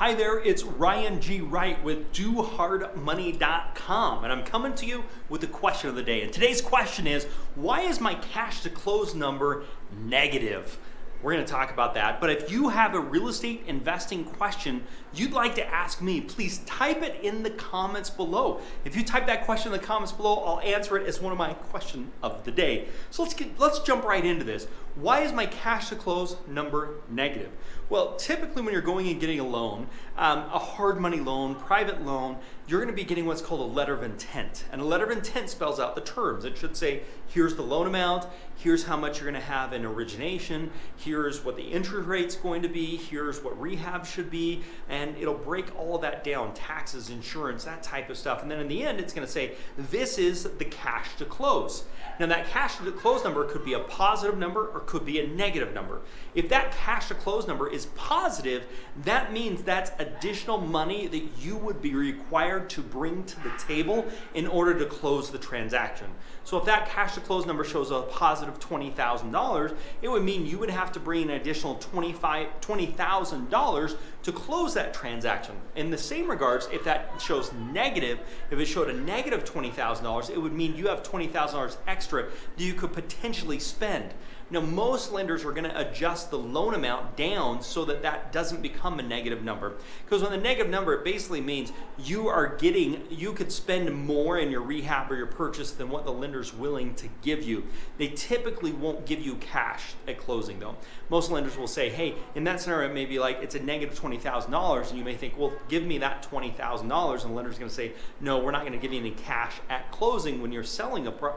Hi there, it's Ryan G. Wright with DoHardMoney.com, and I'm coming to you with the question of the day. And today's question is, why is my cash to close number negative? We're going to talk about that. But if you have a real estate investing question you'd like to ask me, please type it in the comments below. If you type that question in the comments below, I'll answer it as one of my question of the day. So let's jump right into this. Why is my cash to close number negative? Well, typically when you're going and getting a loan, a hard money loan, private loan, you're going to be getting what's called a letter of intent. And a letter of intent spells out the terms. It should say, here's the loan amount, here's how much you're going to have in origination, here's what the interest rate's going to be, here's what rehab should be, and it'll break all of that down, taxes, insurance, that type of stuff. And then in the end, it's going to say, this is the cash to close. Now that cash to close number could be a positive number or could be a negative number. If that cash to close number is positive, that means that's additional money that you would be required to bring to the table in order to close the transaction. So if that cash to close number shows a positive $20,000, it would mean you would have to bring an additional $20,000 to close that transaction. In the same regards, if that shows negative, if it showed a negative $20,000, it would mean you have $20,000 extra that you could potentially spend. Now, most lenders are going to adjust the loan amount down so that that doesn't become a negative number. Because with a negative number, it basically means you could spend more in your rehab or your purchase than what the lender's willing to give you. They typically won't give you cash at closing though. Most lenders will say, hey, in that scenario, it may be like it's a negative $20,000, and you may think, well, give me that $20,000, and the lender's going to say, no, we're not going to give you any cash at closing when you're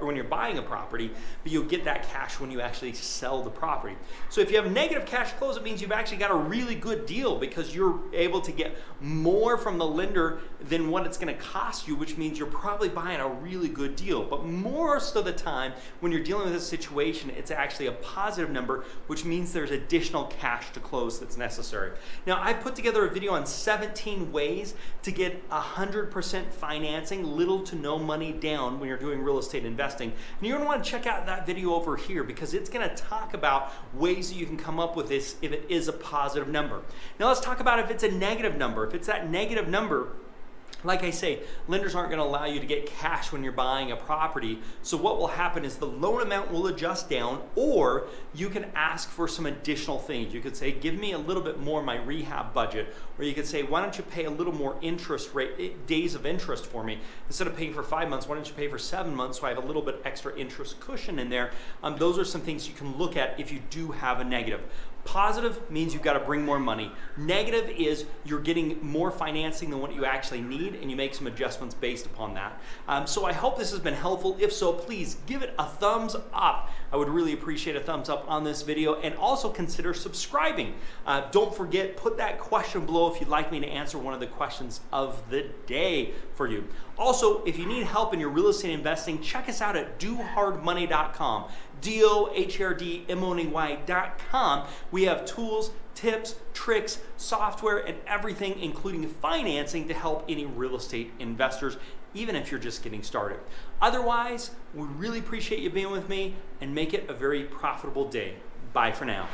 when you're buying a property, but you'll get that cash when you actually sell the property. So if you have negative cash close, it means you've actually got a really good deal because you're able to get more from the lender than what it's going to cost you, which means you're probably buying a really good deal. But most of the time, when you're dealing with this situation, it's actually a positive number, which means there's additional cash to close that's necessary. Now, I put together a video on 17 ways to get 100% financing, little to no money down when you're doing real estate investing. And you're going to want to check out that video over here because it's going to talk about ways that you can come up with this if it is a positive number. Now let's talk about if it's a negative number. If it's that negative number, like I say, lenders aren't going to allow you to get cash when you're buying a property. So what will happen is the loan amount will adjust down, or you can ask for some additional things. You could say, give me a little bit more of my rehab budget, or you could say, why don't you pay a little more interest rate, days of interest for me? Instead of paying for 5 months, why don't you pay for 7 months so I have a little bit extra interest cushion in there? Those are some things you can look at if you do have a negative. Positive means you've got to bring more money. Negative is you're getting more financing than what you actually need, and you make some adjustments based upon that. So I hope this has been helpful. If so, please give it a thumbs up. I would really appreciate a thumbs up on this video, and also consider subscribing. Don't forget, put that question below if you'd like me to answer one of the questions of the day for you. Also, if you need help in your real estate investing, check us out at DoHardMoney.com. DoHardMoney.com. We have tools, tips, tricks, software, and everything, including financing, to help any real estate investors, even if you're just getting started. Otherwise, we really appreciate you being with me, and make it a very profitable day. Bye for now.